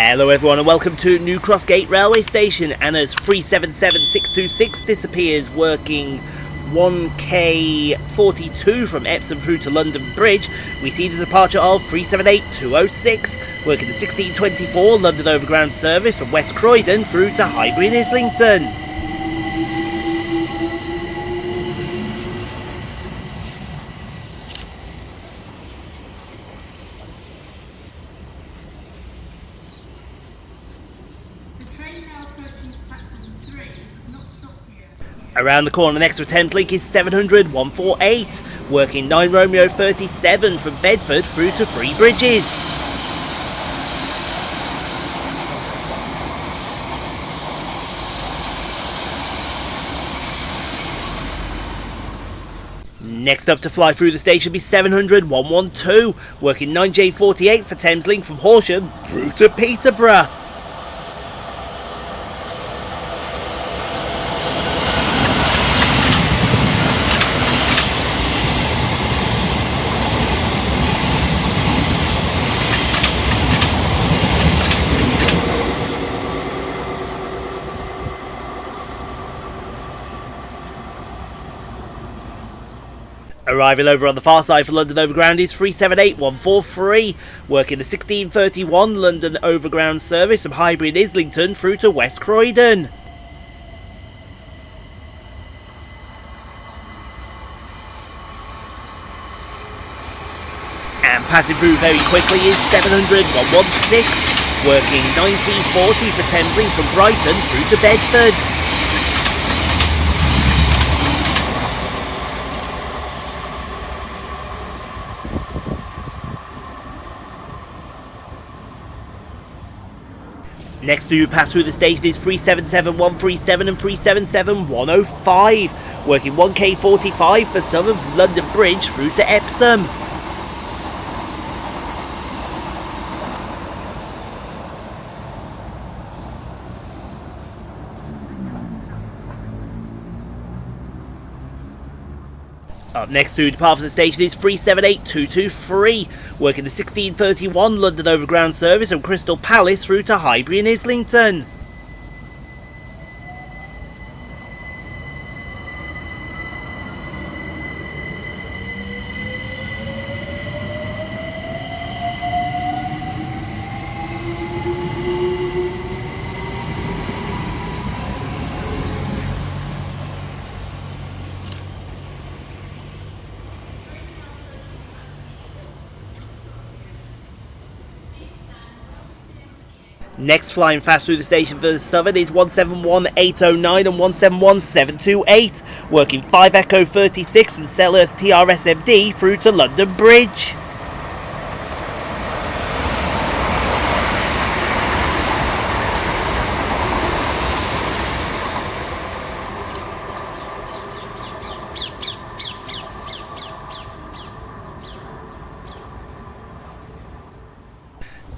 Hello everyone and welcome to New Cross Gate Railway Station, and as 377626 disappears working 1K42 from Epsom through to London Bridge, we see the departure of 378206 working the 1624 London Overground service from West Croydon through to Highbury and Islington. Around the corner next to Thameslink is 700 148, working 9 Romeo 37 from Bedford through to Three Bridges. Next up to fly through the station will be 700 112, working 9J48 for Thameslink from Horsham through to Peterborough. Arriving over on the far side for London Overground is 378143, working the 1631 London Overground service from Highbury and Islington through to West Croydon. And passing through very quickly is 700 116, working 1940 for Thameslink from Brighton through to Bedford. Next to pass through the station is 377137 and 377105, working 1K45 for Southern from London Bridge through to Epsom. Up next to depart from the station is 378223, working the 1631 London Overground service from Crystal Palace through to Highbury and Islington. Next flying fast through the station for the Southern is 171809 and 171728, working 5 Echo 36 from Selhurst TRSMD through to London Bridge.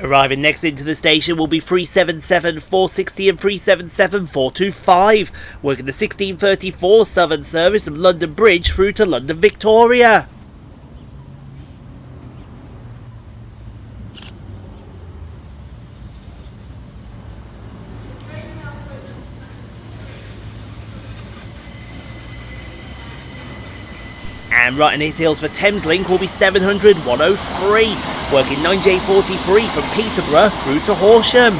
Arriving next into the station will be 377460 and 377425, working the 1634 Southern service from London Bridge through to London Victoria. And right in his heels for Thameslink will be 700 103, working 9J43 from Peterborough through to Horsham.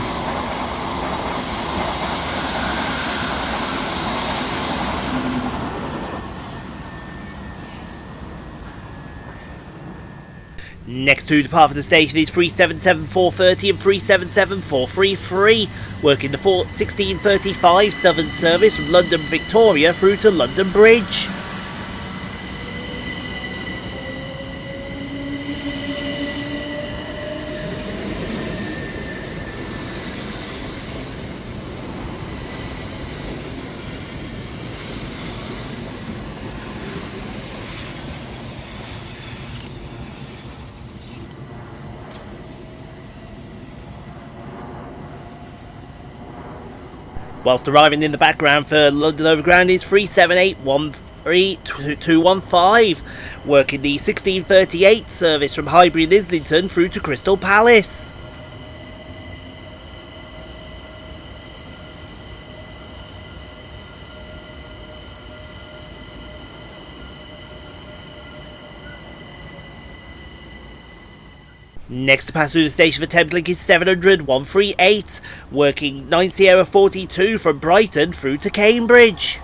Next to depart from the station is 377430 and 377433, working the 1635 Southern service from London Victoria through to London Bridge. Whilst arriving in the background for London Overground is 37813215, working the 1638 service from Highbury and Islington through to Crystal Palace. Next to pass through the station for Thameslink is 700 138, working 9 Sierra 42 from Brighton through to Cambridge.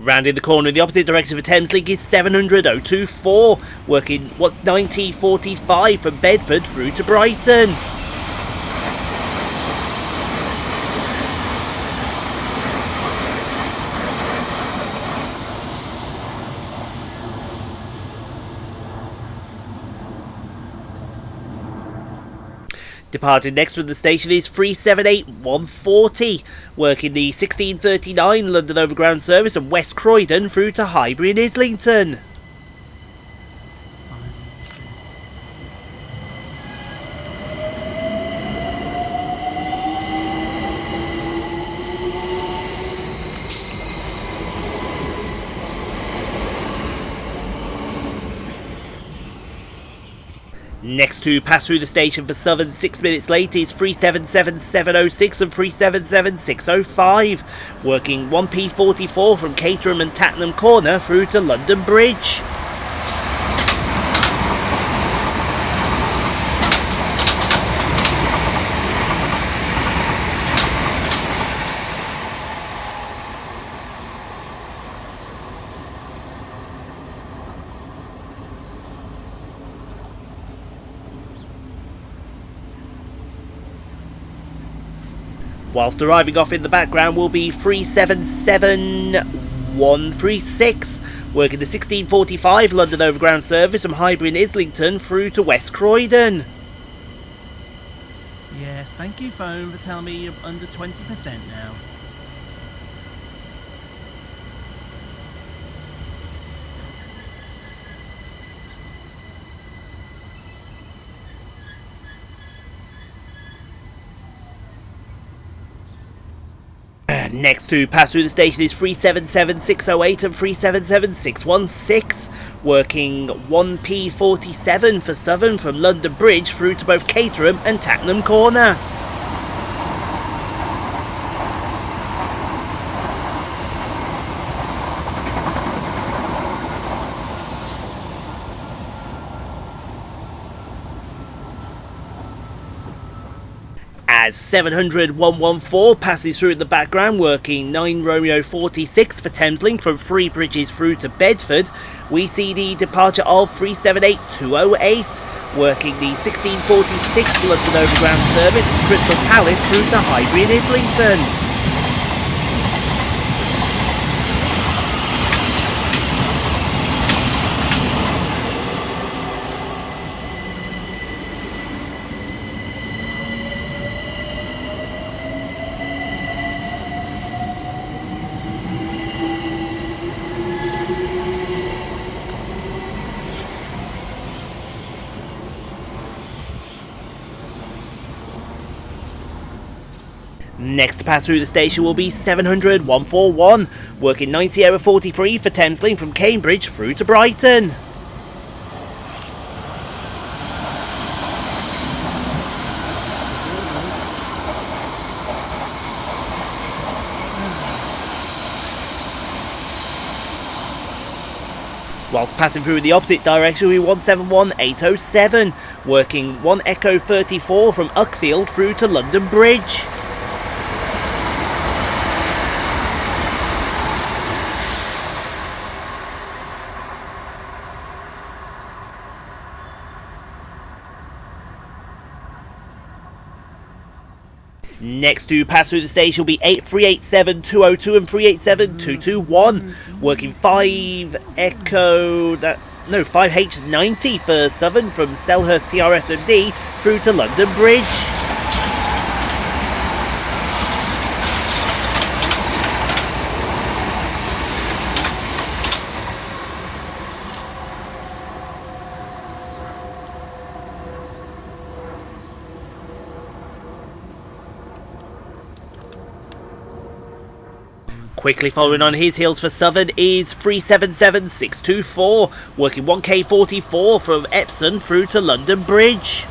Rounding the corner in the opposite direction for Thameslink is 700 024, working 90 45 from Bedford through to Brighton. Departing next from the station is 378 140, working the 1639 London Overground service from West Croydon through to Highbury and Islington. Next to pass through the station for Southern 6 minutes late is 377 706 and 377 605, working 1P44 from Caterham and Tattenham Corner through to London Bridge. Whilst arriving off in the background will be 377 136, working the 1645 London Overground service from Highbury and Islington through to West Croydon. Yes, thank you phone for telling me you're under 20% now. Next to pass through the station is 377 608 and 377 616, working 1P47 for Southern from London Bridge through to both Caterham and Tattenham Corner. As 700 114 passes through in the background, working 9 Romeo 46 for Thameslink from Three Bridges through to Bedford, we see the departure of 378 208, working the 1646 London Overground service from Crystal Palace through to Highbury and Islington. Next to pass through the station will be 700 141, working 9 Sierra 43 for Thameslink from Cambridge through to Brighton. Whilst passing through in the opposite direction will be 171 807, working 1 Echo 34 from Uckfield through to London Bridge. Next to pass through the station will be 387 202 and 387 221, working 5 5H90 for Southern from Selhurst TRS&D through to London Bridge. Quickly following on his heels for Southern is 377624, working 1K44 from Epsom through to London Bridge.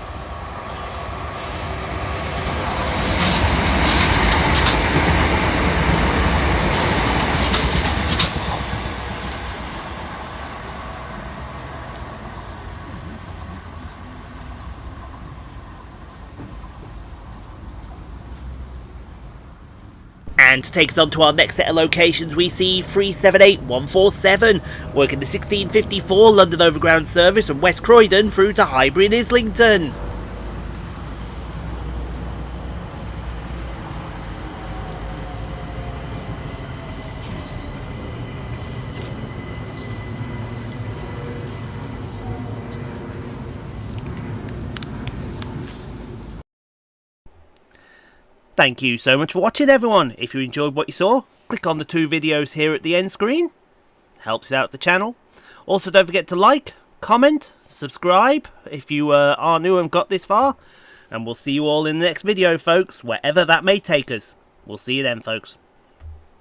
And to take us on to our next set of locations, we see 378147, working the 1654 London Overground service from West Croydon through to Highbury and Islington. Thank you so much for watching, everyone. If you enjoyed what you saw, click on the 2 videos here at the end screen. Helps out the channel. Also, don't forget to like, comment, subscribe if you are new and got this far. And we'll see you all in the next video, folks, wherever that may take us. We'll see you then, folks.